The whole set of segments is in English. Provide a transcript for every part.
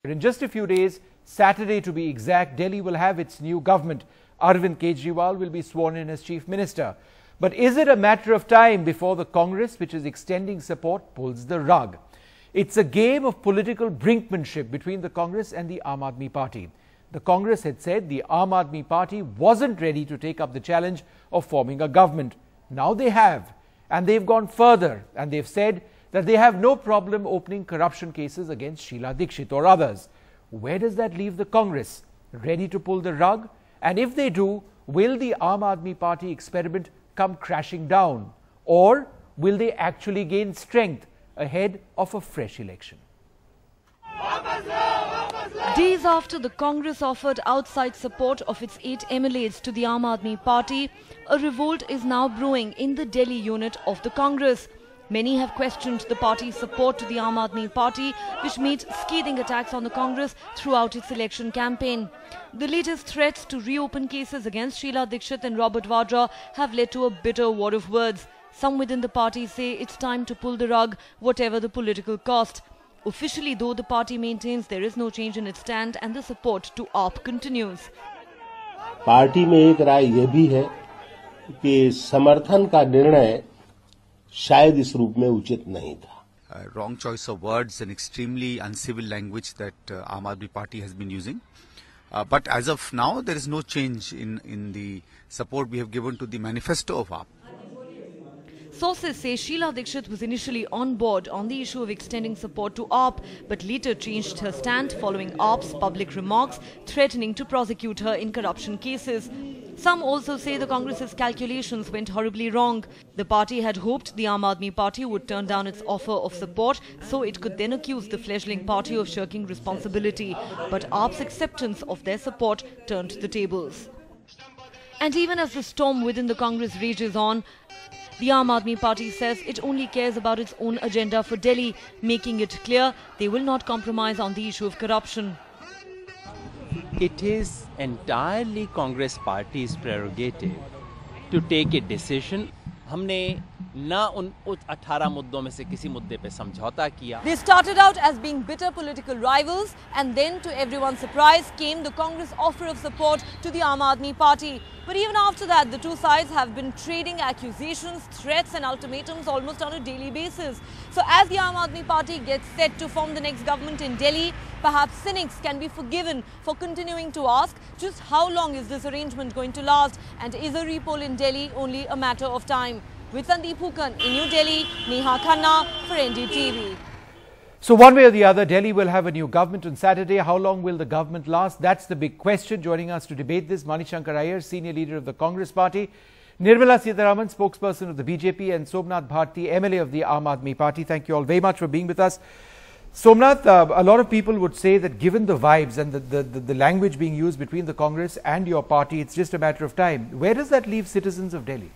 In just a few days, Saturday to be exact, Delhi will have its new government. Arvind Kejriwal will be sworn in as Chief Minister. But is it a matter of time before the Congress, which is extending support, pulls the rug? It's a game of political brinkmanship between the Congress and the Aam Aadmi Party. The Congress had said the Aam Aadmi Party wasn't ready to take up the challenge of forming a government. Now they have. And they've gone further and they've said that they have no problem opening corruption cases against Sheila Dikshit or others. Where does that leave the Congress? Ready to pull the rug? And if they do, will the Aam Aadmi Party experiment come crashing down? Or will they actually gain strength ahead of a fresh election? Days after the Congress offered outside support of its 8 MLAs to the Aam Aadmi Party, a revolt is now brewing in the Delhi unit of the Congress. Many have questioned the party's support to the Aam Aadmi Party, which made scathing attacks on the Congress throughout its election campaign. The latest threats to reopen cases against Sheila Dikshit and Robert Vadra have led to a bitter war of words. Some within the party say it's time to pull the rug, whatever the political cost. Officially, though, the party maintains there is no change in its stand and the support to AAP continues. Party में एक राय यह भी है कि समर्थन का निर्णय शायद इस रूप में उचित नहीं था. Wrong choice of words and extremely uncivil language that Aam Aadmi Party has been using. But as of now, there is no change in the support we have given to the manifesto of AAP. Sources say Sheila Dikshit was initially on board on the issue of extending support to AAP, but later changed her stand following AAP's public remarks threatening to prosecute her in corruption cases. Some also say the Congress's calculations went horribly wrong. The party had hoped the Aam Aadmi Party would turn down its offer of support so it could then accuse the fledgling party of shirking responsibility. But AAP's acceptance of their support turned the tables. And even as the storm within the Congress rages on, the Aam Aadmi Party says it only cares about its own agenda for Delhi, making it clear they will not compromise on the issue of corruption. It is entirely Congress Party's prerogative to take a decision. हमने ना उन 18 मुद्दों में से किसी मुद्दे पे समझौता किया. They started out as being bitter political rivals, and then to everyone's surprise came the Congress offer of support to the Aam Aadmi Party. But even after that, the two sides have been trading accusations, threats and ultimatums almost on a daily basis. So as the Aam Aadmi Party gets set to form the next government in Delhi, perhaps cynics can be forgiven for continuing to ask just how long is this arrangement going to last, and is a repoll in Delhi only a matter of time? With Sandeep Hukan in New Delhi, Neha Khanna for NDTV. So one way or the other, Delhi will have a new government on Saturday. How long will the government last? That's the big question. Joining us to debate this, Manishankar Iyer, senior leader of the Congress Party, Nirmala Sitharaman, spokesperson of the BJP, and Somnath Bharti, MLA of the Aam Aadmi Party. Thank you all very much for being with us. Somnath, a lot of people would say that given the vibes and the language being used between the Congress and your party, it's just a matter of time. Where does that leave citizens of Delhi?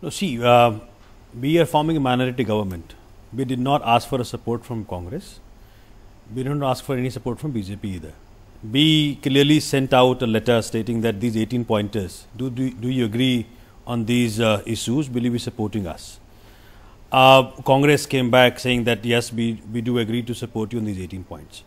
No, see, we are forming a minority government. We did not ask for a support from Congress. We didn't ask for any support from BJP either. We clearly sent out a letter stating that these 18 pointers, do you agree on these issues? Will you be supporting us? Congress came back saying that yes, we do agree to support you on these 18 points.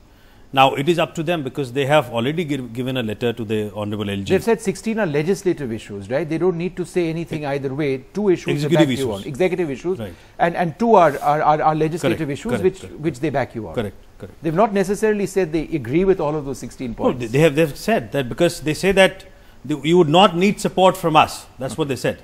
Now, it is up to them because they have already given a letter to the Honorable LG. They've said 16 are legislative issues, right? They don't need to say anything either way. 2 issues they back you on. Executive issues. Right. And 2 are legislative issues which they back you on. Correct. They've not necessarily said they agree with all of those 16 points. No, they've said that because they say that you would not need support from us. That's what they said.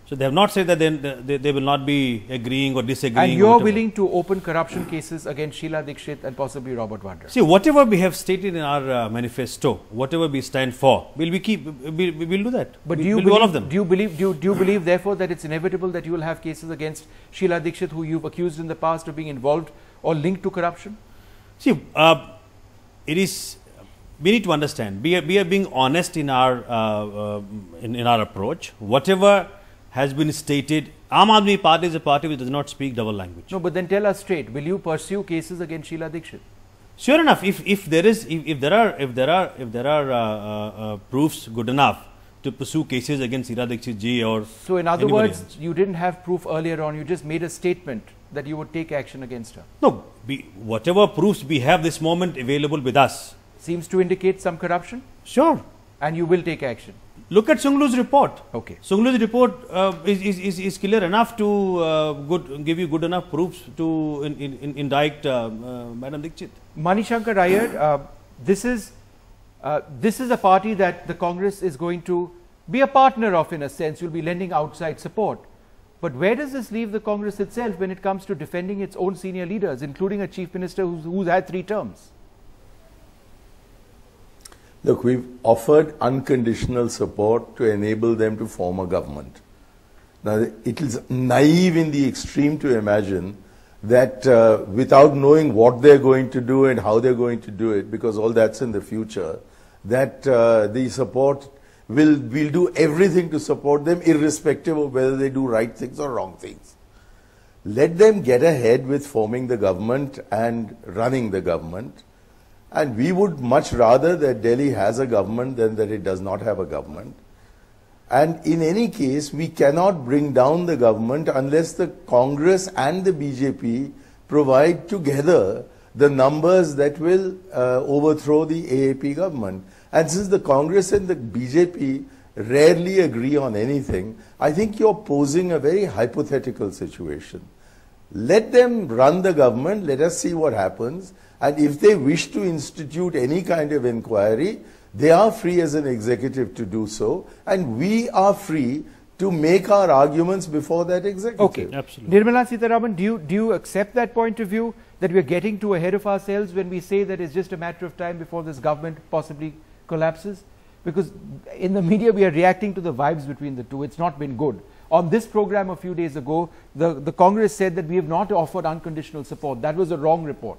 So they have not said that they will not be agreeing or disagreeing. And you're willing to open corruption cases against Sheila Dikshit and possibly Robert Vadra? See, whatever we have stated in our manifesto, whatever we stand for, we'll do that. But we'll do all of them. Do you believe therefore that it's inevitable that you will have cases against Sheila Dikshit who you've accused in the past of being involved or linked to corruption? See, it is. We need to understand. We are being honest in our in our approach. Whatever has been stated, Aam Aadmi Party is a party which does not speak double language. No, but then tell us straight. Will you pursue cases against Sheila Dikshit? Sure enough, if there are proofs good enough, to pursue cases against Sheila Dikshit ji or So in other anybody words, else. you didn't have proof earlier on, you just made a statement that you would take action against her. No, whatever proofs we have this moment available with us. Seems to indicate some corruption, Sure. and you will take action. Look at Sunglu's report. Okay. Sunglu's report is clear enough to give you good enough proofs to indict Madam Dikshit. Manishankar Iyer, this is a party that the Congress is going to be a partner of, in a sense. You'll be lending outside support. But where does this leave the Congress itself when it comes to defending its own senior leaders, including a chief minister who's had 3 terms? Look, we've offered unconditional support to enable them to form a government. Now, it is naive in the extreme to imagine that without knowing what they're going to do and how they're going to do it, because all that's in the future, that the support we'll do everything to support them irrespective of whether they do right things or wrong things. Let them get ahead with forming the government and running the government. And we would much rather that Delhi has a government than that it does not have a government. And in any case, we cannot bring down the government unless the Congress and the BJP provide together the numbers that will overthrow the AAP government. And since the Congress and the BJP rarely agree on anything, I think you're posing a very hypothetical situation. Let them run the government, let us see what happens. And if they wish to institute any kind of inquiry, they are free as an executive to do so. And we are free to make our arguments before that executive. Okay. Absolutely. Nirmala Sitharaman, do you accept that point of view, that we are getting too ahead of ourselves when we say that it's just a matter of time before this government possibly collapses? Because in the media we are reacting to the vibes between the two. It's not been good. On this program a few days ago, the Congress said that we have not offered unconditional support. That was a wrong report,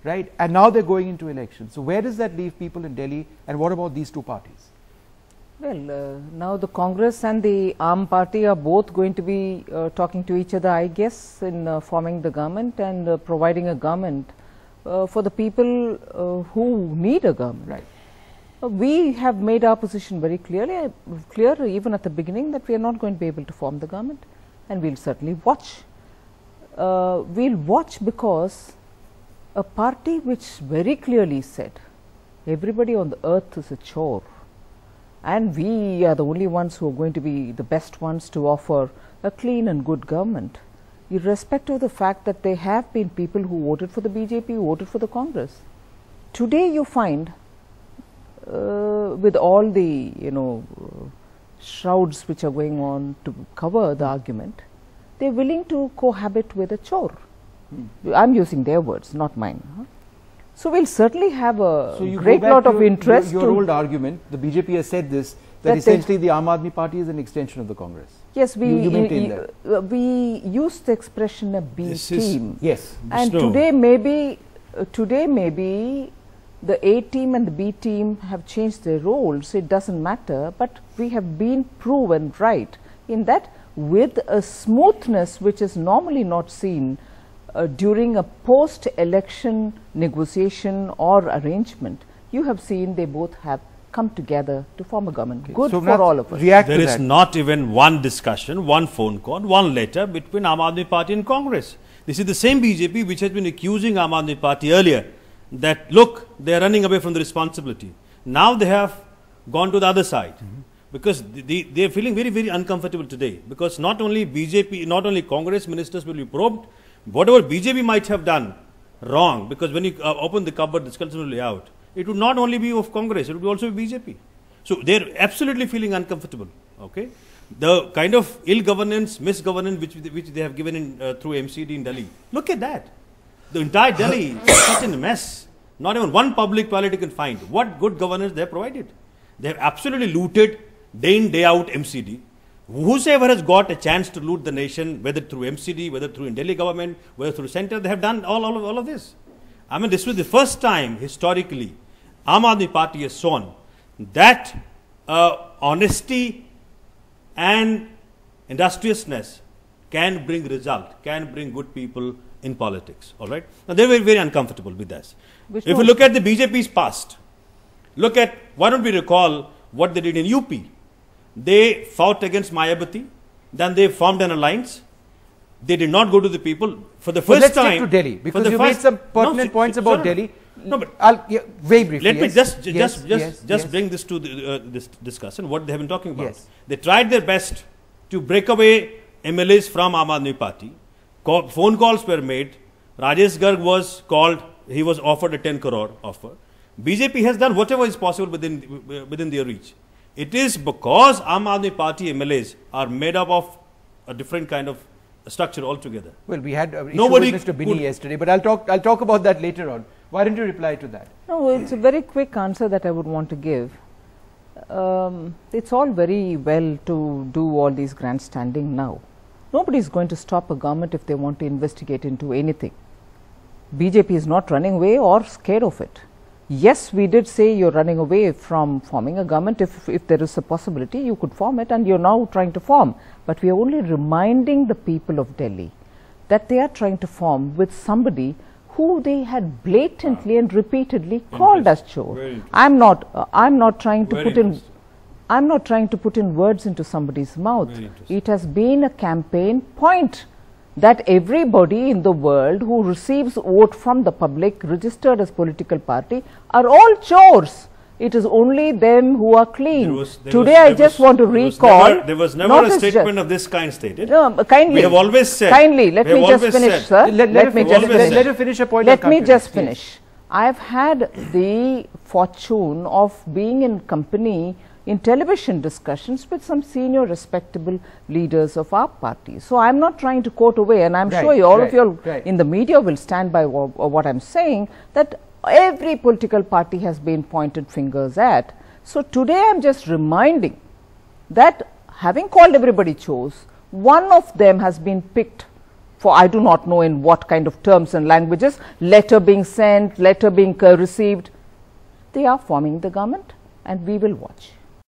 right? And now they're going into elections. So where does that leave people in Delhi, and what about these two parties? Well, now the Congress and the Aam Party are both going to be talking to each other, I guess, in forming the government and providing a government for the people who need a government. Right. We have made our position very clear even at the beginning, that we are not going to be able to form the government, and we'll certainly watch. We'll watch because a party which very clearly said everybody on the earth is a chore, and we are the only ones who are going to be the best ones to offer a clean and good government, irrespective of the fact that there have been people who voted for the BJP, who voted for the Congress. Today you find with all the shrouds which are going on to cover the argument, they're willing to cohabit with a chore. I'm using their words, not mine. So we'll certainly have a great lot of interest. Your old argument, the BJP has said this, that essentially the Aam Aadmi Party is an extension of the Congress. Yes, you maintain that. We use the expression a B team. Yes. And today maybe the A team and the B team have changed their roles. It doesn't matter, but we have been proven right in that with a smoothness which is normally not seen during a post-election negotiation or arrangement. You have seen they both have come together to form a government. Okay. Good so for all of us. There is not even one discussion, one phone call, one letter between Aam Aadmi Party and Congress. This is the same BJP which has been accusing Aam Aadmi Party earlier that, look, they are running away from the responsibility. Now they have gone to the other side because they are feeling very, very uncomfortable today, because not only BJP, not only Congress ministers will be probed, whatever BJP might have done wrong, because when you open the cupboard, the skeletons will be out. It would not only be of Congress, it would also be BJP. So they are absolutely feeling uncomfortable. Okay, the kind of ill governance, misgovernance which they have given in, through MCD in Delhi. Look at that. The entire Delhi is such a mess. Not even one public toilet you can find. What good governance they have provided? They have absolutely looted day in, day out MCD. Whosoever has got a chance to loot the nation, whether through MCD, whether through Delhi government, whether through center, they have done all of this. I mean, this was the first time historically Aam Aadmi Party has shown that honesty and industriousness can bring result, can bring good people in politics. All right. Now they were very uncomfortable with this. If you look at the BJP's past, look at, why don't we recall what they did in UP? They fought against Mayabati, then they formed an alliance. They did not go to the people for the first let's time. stick to Delhi, because you made some pertinent points about Delhi. No, but very briefly. Let me just bring this to this discussion. What they have been talking about. Yes. They tried their best to break away MLAs from Aam Aadmi Party. Phone calls were made. Rajesh Garg was called. He was offered a 10 crore offer. BJP has done whatever is possible within their reach. It is because Aam Aadmi Party MLAs are made up of a different kind of structure altogether. Well, we had issue with Mr. Binny yesterday, but I'll talk about that later on. Why don't you reply to that? No, it's a very quick answer that I would want to give. It's all very well to do all these grandstanding now. Nobody is going to stop a government if they want to investigate into anything. BJP is not running away or scared of it. Yes, we did say you're running away from forming a government. If there is a possibility, you could form it, and you're now trying to form. But we are only reminding the people of Delhi that they are trying to form with somebody who they had blatantly and repeatedly called as Chor. I'm not trying to put in words into somebody's mouth. It has been a campaign point that everybody in the world who receives vote from the public registered as political party are all chores. It is only them who are clean. Today I just want to recall. There was never a statement of this kind stated. No, kindly. We have always said. Kindly, let me just finish, sir. Let her finish a point. Let me just finish. I have had the fortune of being in company in television discussions with some senior respectable leaders of our party. So I am not trying to quote away, and I am sure all of you in the media will stand by what I am saying, that every political party has been pointed fingers at. So today I am just reminding that having called everybody chores, one of them has been picked for I do not know in what kind of terms and languages, letter being sent, letter being received. They are forming the government, and we will watch.